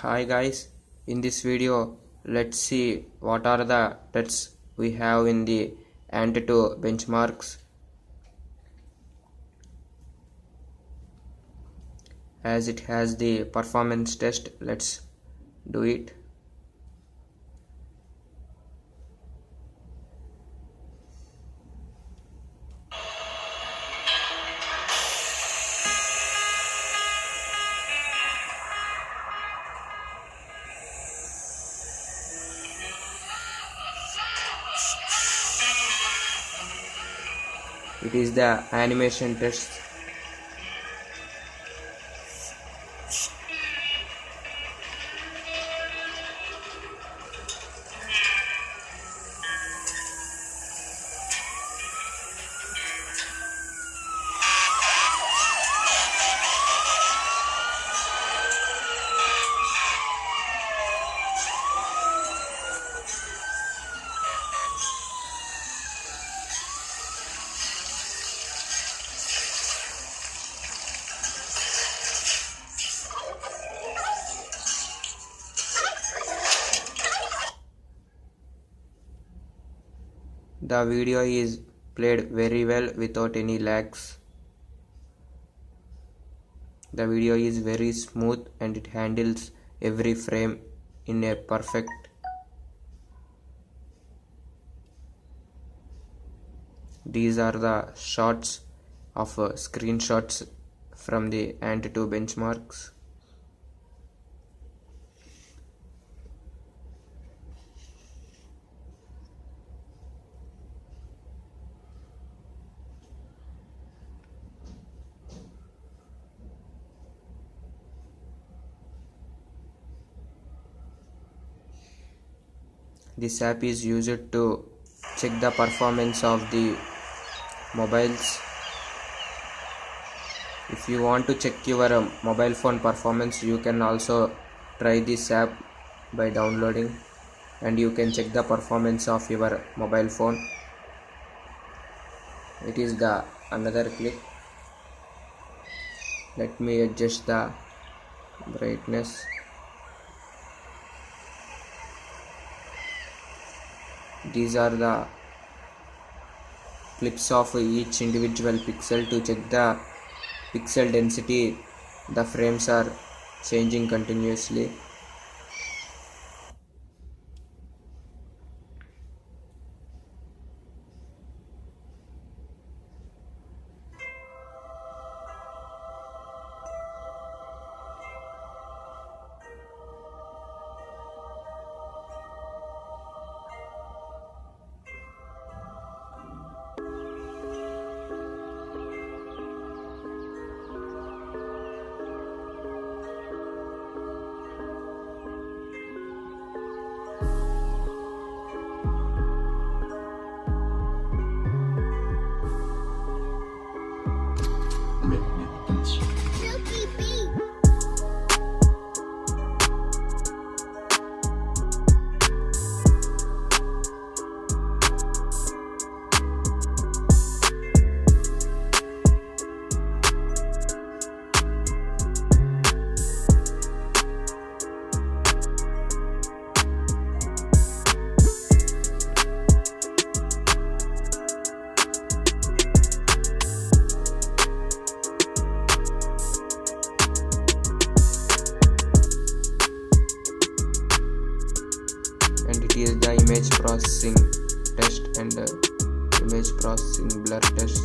Hi guys, in this video let's see what are the tests we have in the Antutu benchmarks. As it has the performance test, let's do it. It is the animation test. The video is played very well without any lags. The video is very smooth and it handles every frame in a perfect. These are the shots of screenshots from the Antutu benchmarks. This app is used to check the performance of the mobiles. If you want to check your mobile phone performance, you can also try this app by downloading, and you can check the performance of your mobile phone. It is the another click. Let me adjust the brightness. These are the clips of each individual pixel. To check the pixel density, the frames are changing continuously. And it is the image processing test and image processing blur test.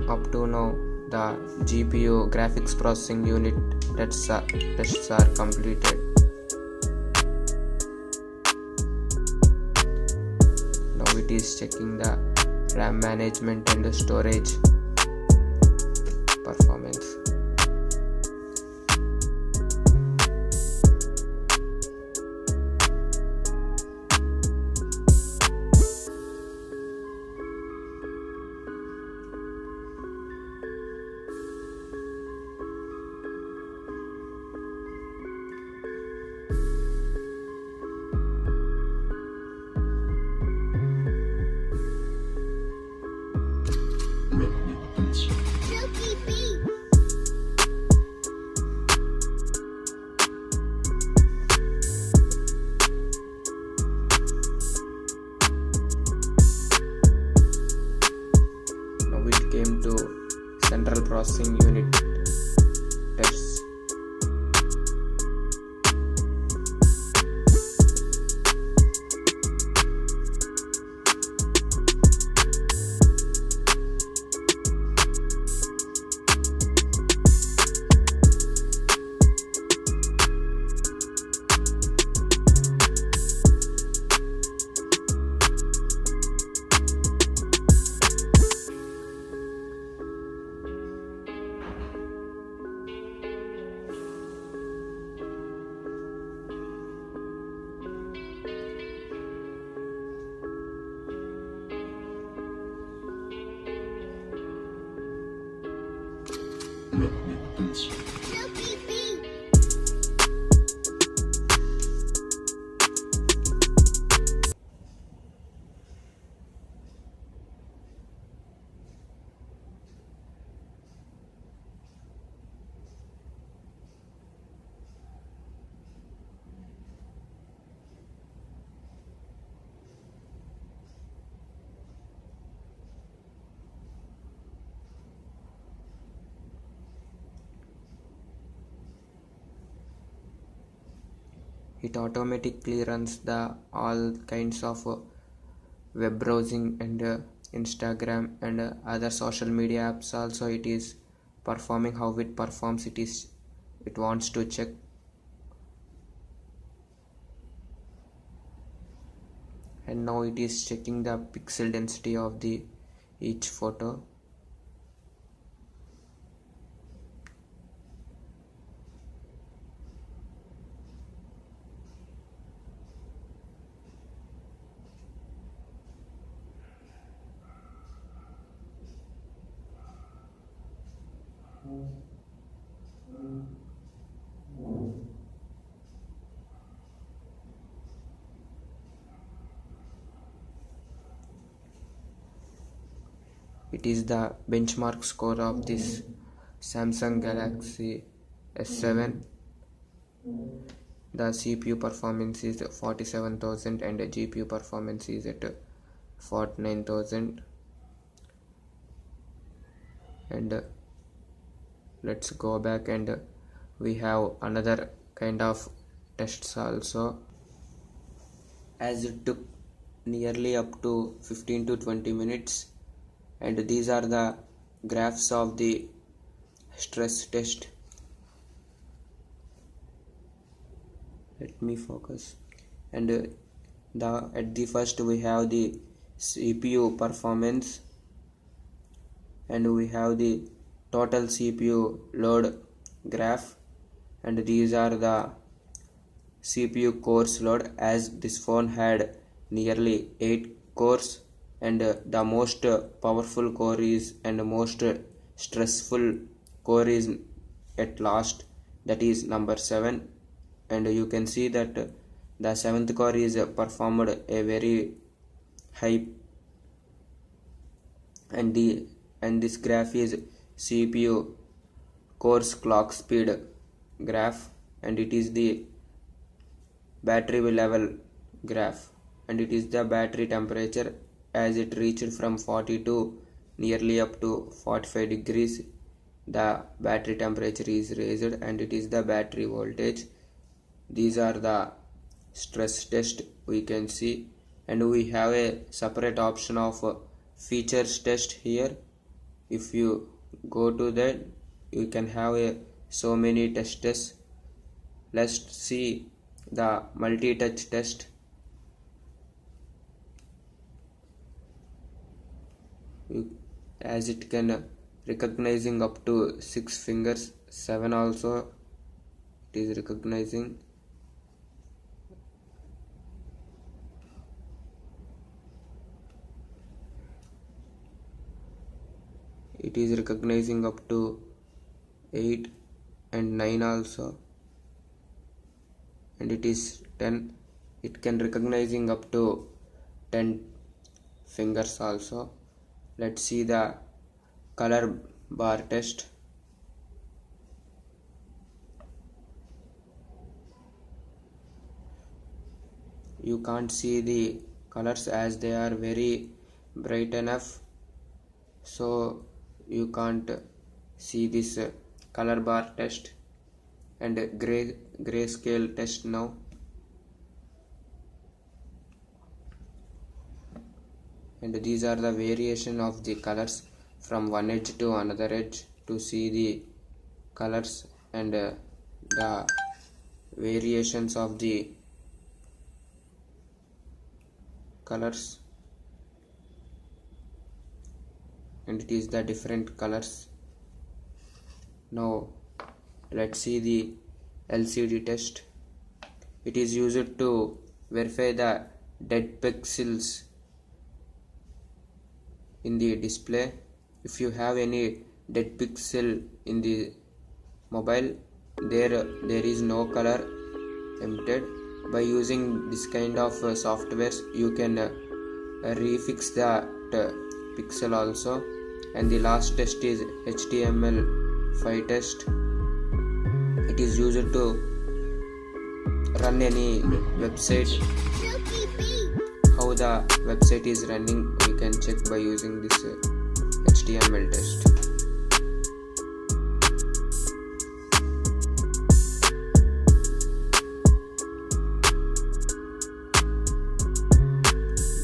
Up to now, the GPU graphics processing unit tests are completed. Now it is checking the RAM management and the storage performance. it came to central processing unit tests. It automatically runs the all kinds of web browsing and Instagram and other social media apps. Also it is performing. How it performs, it wants to check. And now it is checking the pixel density of the each photo. It is the benchmark score of this Samsung Galaxy S7. The CPU performance is 47,000 and the GPU performance is at 49,000. And let's go back, and we have another kind of tests also, as it took nearly up to 15 to 20 minutes. And these are the graphs of the stress test. Let me focus. And at the first we have the CPU performance, and we have the total CPU load graph, and these are the CPU cores load, as this phone had nearly 8 cores, and the most powerful core is and most stressful core is at last, that is number 7. And you can see that the 7th core is performed a very high, and this graph is CPU cores clock speed graph, and it is the battery level graph, and it is the battery temperature, as it reached from 42 nearly up to 45 degrees. The battery temperature is raised, and it is the battery voltage. These are the stress test we can see, and we have a separate option of features test here. If you go to that, you can have so many tests. Let's see the multi-touch test. As it can recognizing up to 6 fingers, 7 also it is recognizing. It is recognizing up to 8 and 9 also, and it is 10. It can recognizing up to 10 fingers also. Let's see the color bar test. You can't see the colors as they are very bright enough, so you can't see this color bar test and grayscale test now. And these are the variation of the colors from one edge to another edge to see the colors and the variations of the colors, and it is the different colors. Now let's see the LCD test. It is used to verify the dead pixels in the display. If you have any dead pixel in the mobile, there is no color emitted. By using this kind of softwares, you can refix that pixel also. And the last test is HTML5 test. It is used to run any website. How the website is running, we can check by using this HTML test.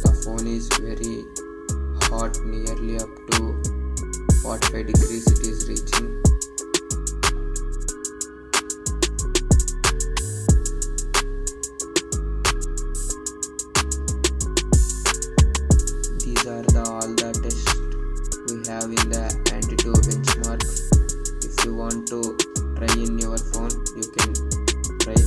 The phone is very hot, nearly up to 45 degrees it is reaching. These are all the tests we have in the Antutu Benchmark. If you want to try in your phone, you can try.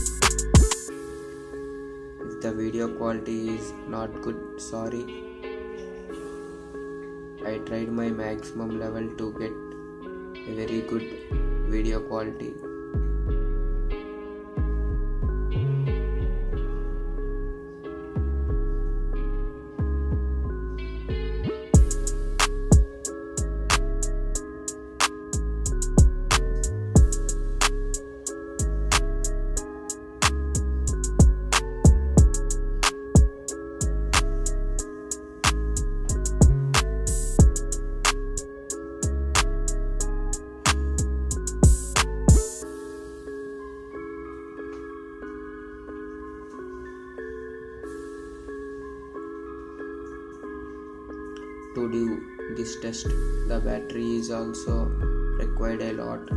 If the video quality is not good, sorry. I tried my maximum level to get a very good video quality. To do this test, the battery is also required a lot.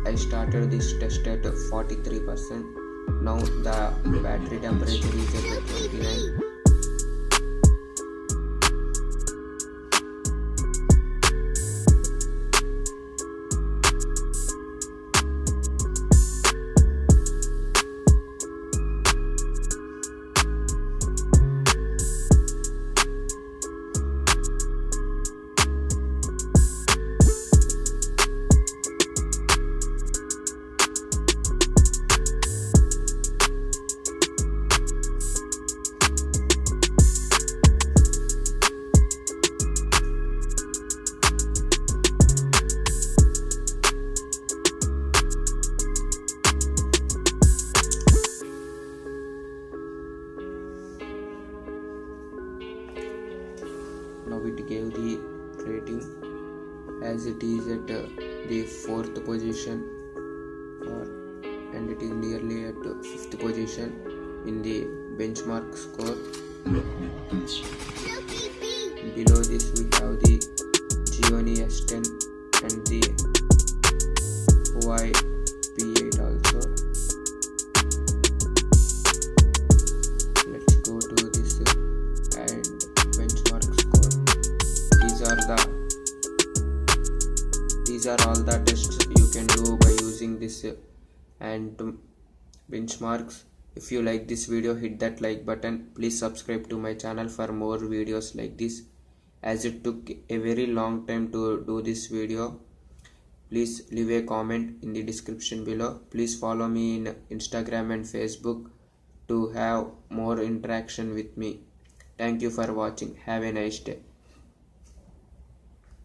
I started this test at 43%. Now the battery temperature is at 29. Now it gave the rating as it is at the 4th position, and it is nearly at 5th position in the benchmark score. Below this we have the Xiaomi S10 and the Huawei P8 also. Let's go to this and benchmark score. These are all the tests you can do by using this and benchmarks. If you like this video, hit that like button. Please subscribe to my channel for more videos like this, as it took a very long time to do this video. Please leave a comment in the description below. Please follow me in Instagram and Facebook to have more interaction with me. Thank you for watching. Have a nice day.